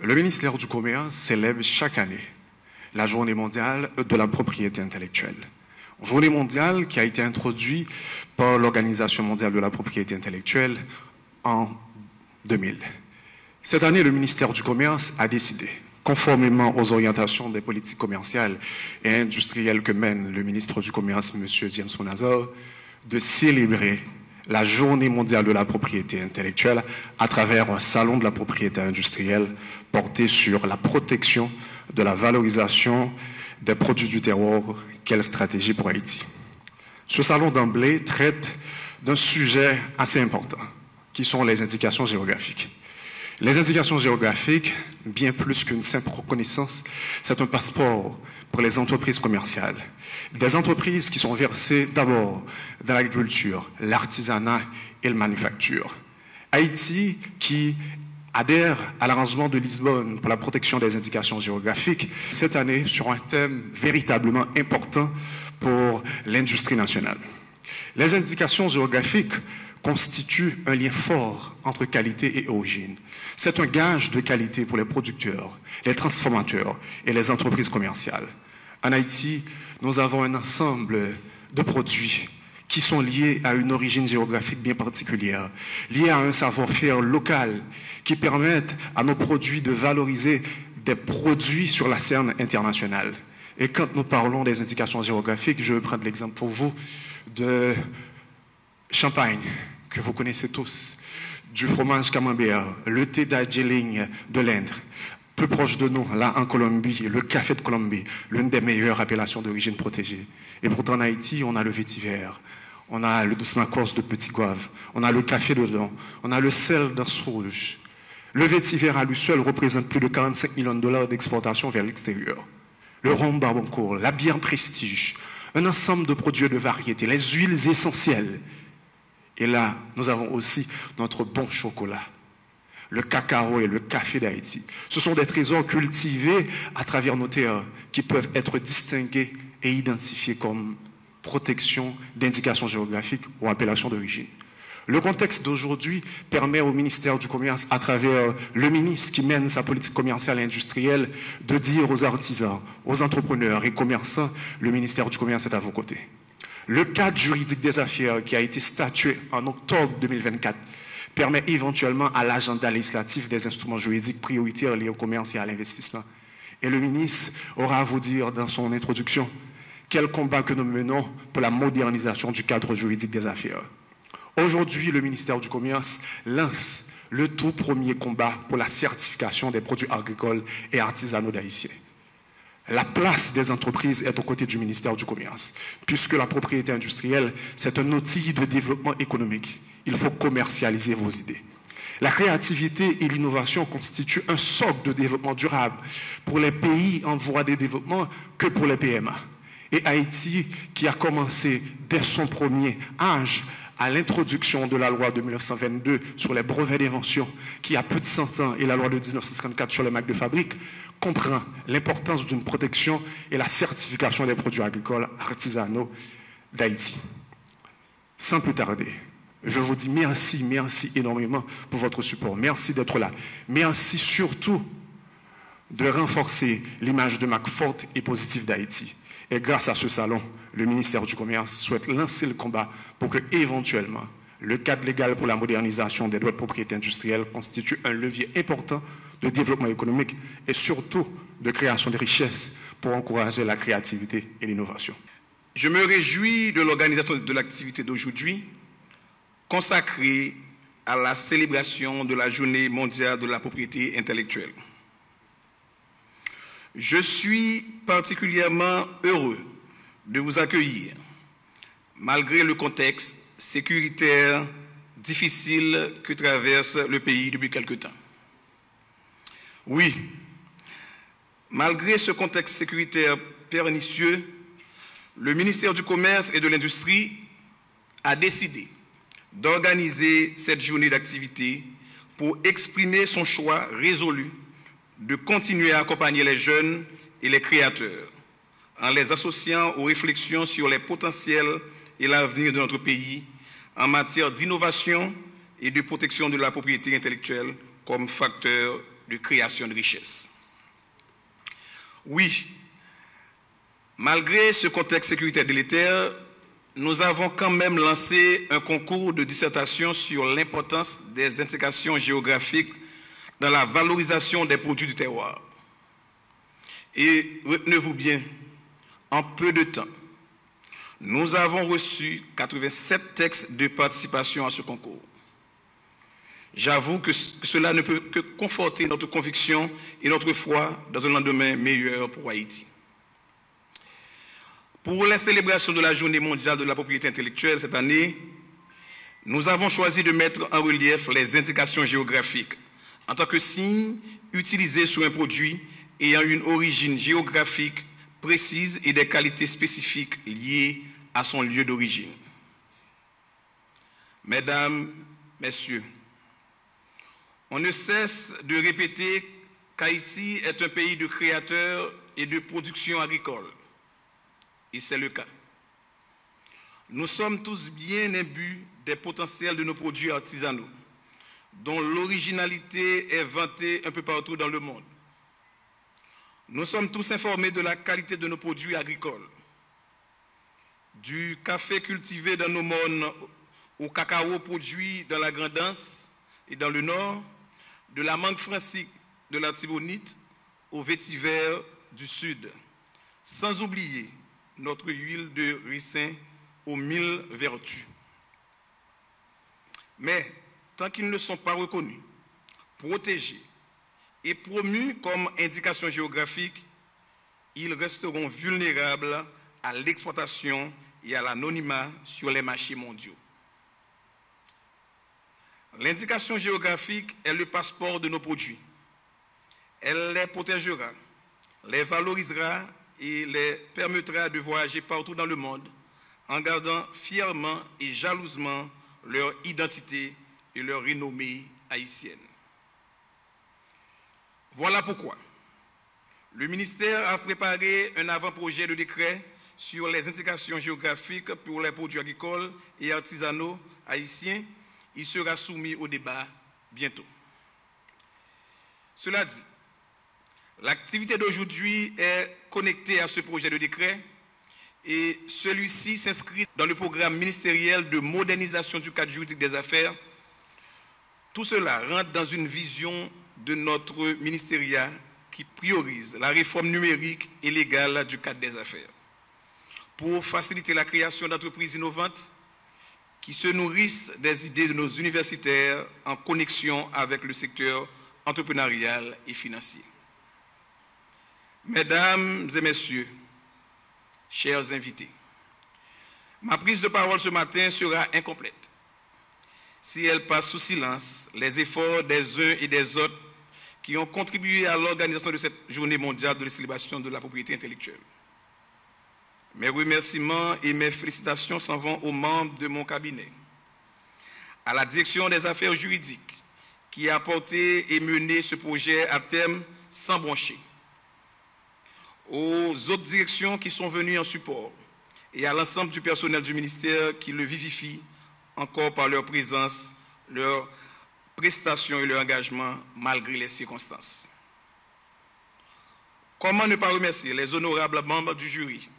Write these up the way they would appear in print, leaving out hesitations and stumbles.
Le ministère du Commerce célèbre chaque année la Journée mondiale de la propriété intellectuelle. Journée mondiale qui a été introduite par l'Organisation mondiale de la propriété intellectuelle en 2000. Cette année, le ministère du Commerce a décidé, conformément aux orientations des politiques commerciales et industrielles que mène le ministre du Commerce, M. James Bounazor, de célébrer la Journée mondiale de la propriété intellectuelle à travers un salon de la propriété industrielle porté sur la protection de la valorisation des produits du terroir. Quelle stratégie pour Haïti? Ce salon d'emblée traite d'un sujet assez important, qui sont les indications géographiques. Les indications géographiques, bien plus qu'une simple reconnaissance, c'est un passeport pour les entreprises commerciales. Des entreprises qui sont versées d'abord dans l'agriculture, l'artisanat et la manufacture. Haïti, qui adhère à l'arrangement de Lisbonne pour la protection des indications géographiques, cette année sur un thème véritablement important pour l'industrie nationale. Les indications géographiques constituent un lien fort entre qualité et origine. C'est un gage de qualité pour les producteurs, les transformateurs et les entreprises commerciales. En Haïti, nous avons un ensemble de produits qui sont liés à une origine géographique bien particulière, liés à un savoir-faire local qui permettent à nos produits de valoriser des produits sur la scène internationale. Et quand nous parlons des indications géographiques, je vais prendre l'exemple pour vous de Champagne, que vous connaissez tous, du fromage camembert, le thé Darjeeling de l'Inde, plus proche de nous, là en Colombie, le café de Colombie, l'une des meilleures appellations d'origine protégée. Et pourtant en Haïti, on a le vétiver, on a le doucement corse de Petit Goave, on a le café de Don, on a le sel d'Anse Rouge. Le vétiver à lui seul représente plus de 45 millions de dollars d'exportation vers l'extérieur. Le rhum Barbancourt, la bière Prestige, un ensemble de produits de variété, les huiles essentielles. Et là, nous avons aussi notre bon chocolat, le cacao et le café d'Haïti. Ce sont des trésors cultivés à travers nos terres qui peuvent être distingués et identifiés comme protection d'indications géographiques ou appellations d'origine. Le contexte d'aujourd'hui permet au ministère du Commerce, à travers le ministre qui mène sa politique commerciale et industrielle, de dire aux artisans, aux entrepreneurs et commerçants, le ministère du Commerce est à vos côtés. Le cadre juridique des affaires qui a été statué en octobre 2024 permet éventuellement à l'agenda législatif des instruments juridiques prioritaires liés au commerce et à l'investissement. Et le ministre aura à vous dire dans son introduction quel combat que nous menons pour la modernisation du cadre juridique des affaires. Aujourd'hui, le ministère du Commerce lance le tout premier combat pour la certification des produits agricoles et artisanaux d'Haïtiens. La place des entreprises est aux côtés du ministère du Commerce, puisque la propriété industrielle, c'est un outil de développement économique. Il faut commercialiser vos idées. La créativité et l'innovation constituent un socle de développement durable pour les pays en voie de développement que pour les PMA. Et Haïti, qui a commencé dès son premier âge à l'introduction de la loi de 1922 sur les brevets d'invention, qui a plus de 100 ans, et la loi de 1954 sur les marques de fabrique, comprend l'importance d'une protection et la certification des produits agricoles artisanaux d'Haïti. Sans plus tarder, je vous dis merci, merci énormément pour votre support. Merci d'être là. Merci surtout de renforcer l'image de marque forte et positive d'Haïti. Et grâce à ce salon, le ministère du Commerce souhaite lancer le combat pour que, éventuellement, le cadre légal pour la modernisation des droits de propriété industrielle constitue un levier important de développement économique et surtout de création de richesses pour encourager la créativité et l'innovation. Je me réjouis de l'organisation de l'activité d'aujourd'hui consacrée à la célébration de la Journée mondiale de la propriété intellectuelle. Je suis particulièrement heureux de vous accueillir, malgré le contexte sécuritaire difficile que traverse le pays depuis quelque temps. Oui, malgré ce contexte sécuritaire pernicieux, le ministère du Commerce et de l'Industrie a décidé d'organiser cette journée d'activité pour exprimer son choix résolu de continuer à accompagner les jeunes et les créateurs en les associant aux réflexions sur les potentiels et l'avenir de notre pays en matière d'innovation et de protection de la propriété intellectuelle comme facteur de création de richesses. Oui, malgré ce contexte sécuritaire délétère, nous avons quand même lancé un concours de dissertation sur l'importance des indications géographiques dans la valorisation des produits du terroir. Et retenez-vous bien, en peu de temps, nous avons reçu 87 textes de participation à ce concours. J'avoue que cela ne peut que conforter notre conviction et notre foi dans un lendemain meilleur pour Haïti. Pour la célébration de la Journée mondiale de la propriété intellectuelle cette année, nous avons choisi de mettre en relief les indications géographiques en tant que signe utilisé sur un produit ayant une origine géographique précise et des qualités spécifiques liées à son lieu d'origine. Mesdames, Messieurs, on ne cesse de répéter qu'Haïti est un pays de créateurs et de production agricole. Et c'est le cas. Nous sommes tous bien imbus des potentiels de nos produits artisanaux, dont l'originalité est vantée un peu partout dans le monde. Nous sommes tous informés de la qualité de nos produits agricoles, du café cultivé dans nos mondes au cacao produit dans la Grand'Anse et dans le Nord, de la mangue francique de la Tibonite au vétiver du Sud, sans oublier notre huile de ricin aux 1000 vertus. Mais tant qu'ils ne sont pas reconnus, protégés et promus comme indication géographique, ils resteront vulnérables à l'exploitation et à l'anonymat sur les marchés mondiaux. L'indication géographique est le passeport de nos produits. Elle les protégera, les valorisera et les permettra de voyager partout dans le monde en gardant fièrement et jalousement leur identité et leur renommée haïtienne. Voilà pourquoi le ministère a préparé un avant-projet de décret sur les indications géographiques pour les produits agricoles et artisanaux haïtiens. Il sera soumis au débat bientôt. Cela dit, l'activité d'aujourd'hui est connectée à ce projet de décret et celui-ci s'inscrit dans le programme ministériel de modernisation du cadre juridique des affaires. Tout cela rentre dans une vision de notre ministériat qui priorise la réforme numérique et légale du cadre des affaires pour faciliter la création d'entreprises innovantes qui se nourrissent des idées de nos universitaires en connexion avec le secteur entrepreneurial et financier. Mesdames et messieurs, chers invités, ma prise de parole ce matin sera incomplète si elle passe sous silence les efforts des uns et des autres qui ont contribué à l'organisation de cette journée mondiale de la célébration de la propriété intellectuelle. Mes remerciements et mes félicitations s'en vont aux membres de mon cabinet, à la direction des affaires juridiques qui a porté et mené ce projet à terme sans broncher, aux autres directions qui sont venues en support et à l'ensemble du personnel du ministère qui le vivifie encore par leur présence, leur prestation et leur engagement malgré les circonstances. Comment ne pas remercier les honorables membres du jury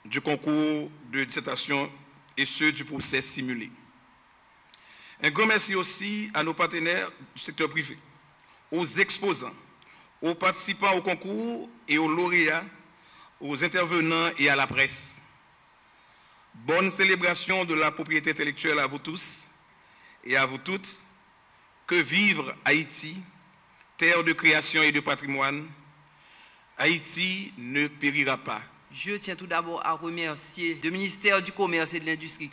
du concours de dissertation et ceux du procès simulé. Un grand merci aussi à nos partenaires du secteur privé, aux exposants, aux participants au concours et aux lauréats, aux intervenants et à la presse. Bonne célébration de la propriété intellectuelle à vous tous et à vous toutes. Que vivre Haïti, terre de création et de patrimoine. Haïti ne périra pas. Je tiens tout d'abord à remercier le ministère du Commerce et de l'Industrie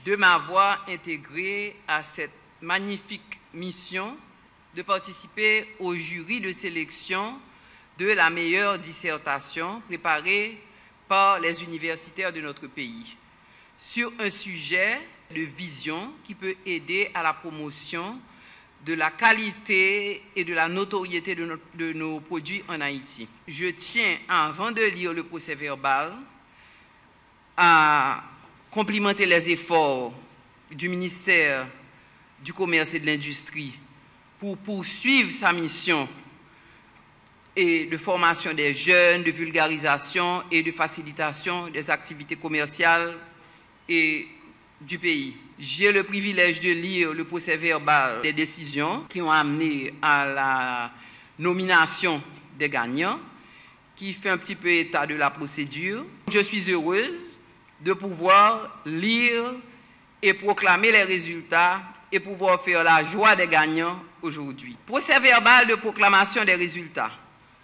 de m'avoir intégré à cette magnifique mission de participer au jury de sélection de la meilleure dissertation préparée par les universitaires de notre pays sur un sujet de vision qui peut aider à la promotion de la qualité et de la notoriété de nos produits en Haïti. Je tiens, avant de lire le procès verbal, à complimenter les efforts du ministère du Commerce et de l'Industrie pour poursuivre sa mission et de formation des jeunes, de vulgarisation et de facilitation des activités commerciales et du pays. J'ai le privilège de lire le procès verbal des décisions qui ont amené à la nomination des gagnants, qui fait un petit peu état de la procédure. Je suis heureuse de pouvoir lire et proclamer les résultats et pouvoir faire la joie des gagnants aujourd'hui. Procès verbal de proclamation des résultats.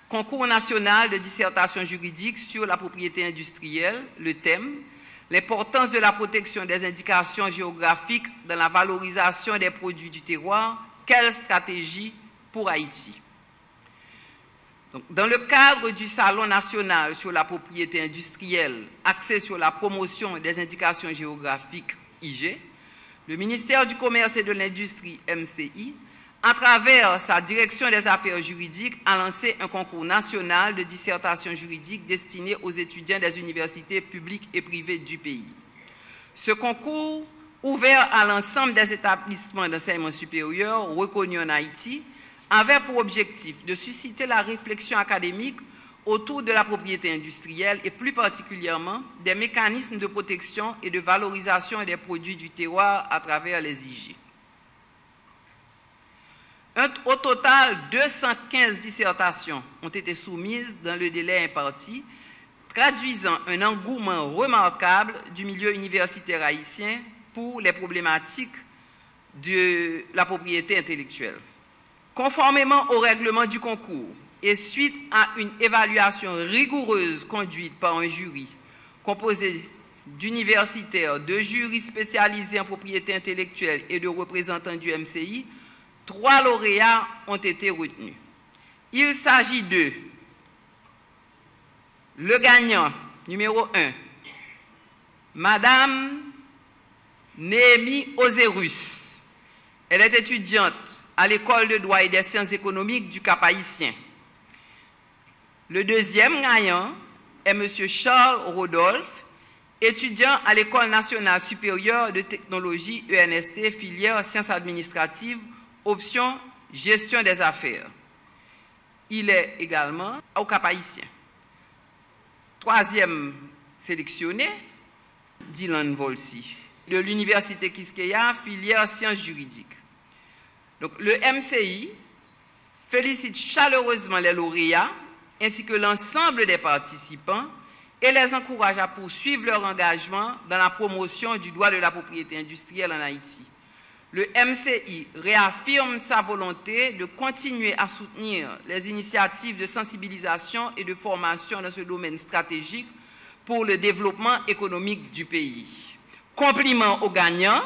Concours national de dissertation juridique sur la propriété industrielle, le thème, l'importance de la protection des indications géographiques dans la valorisation des produits du terroir, quelle stratégie pour Haïti? Donc, dans le cadre du Salon national sur la propriété industrielle, axé sur la promotion des indications géographiques IG, le ministère du Commerce et de l'Industrie, MCI, à travers sa direction des affaires juridiques, a lancé un concours national de dissertation juridique destiné aux étudiants des universités publiques et privées du pays. Ce concours, ouvert à l'ensemble des établissements d'enseignement supérieur reconnus en Haïti, avait pour objectif de susciter la réflexion académique autour de la propriété industrielle et plus particulièrement des mécanismes de protection et de valorisation des produits du terroir à travers les IG. Au total, 215 dissertations ont été soumises dans le délai imparti, traduisant un engouement remarquable du milieu universitaire haïtien pour les problématiques de la propriété intellectuelle. Conformément au règlement du concours et suite à une évaluation rigoureuse conduite par un jury composé d'universitaires, de jurys spécialisés en propriété intellectuelle et de représentants du MCI, 3 lauréats ont été retenus. Il s'agit de le gagnant numéro 1, Madame Néhémie Ozerus. Elle est étudiante à l'école de droit et des sciences économiques du Cap Haïtien. Le deuxième gagnant est M. Charles Rodolphe, étudiant à l'École nationale supérieure de technologie ENST, filière sciences administratives, option gestion des affaires. Il est également au Cap Haïtien. Troisième sélectionné, Dylan Volsi, de l'Université Quisqueya, filière sciences juridiques. Donc, le MCI félicite chaleureusement les lauréats ainsi que l'ensemble des participants et les encourage à poursuivre leur engagement dans la promotion du droit de la propriété industrielle en Haïti. Le MCI réaffirme sa volonté de continuer à soutenir les initiatives de sensibilisation et de formation dans ce domaine stratégique pour le développement économique du pays. Compliments aux gagnants.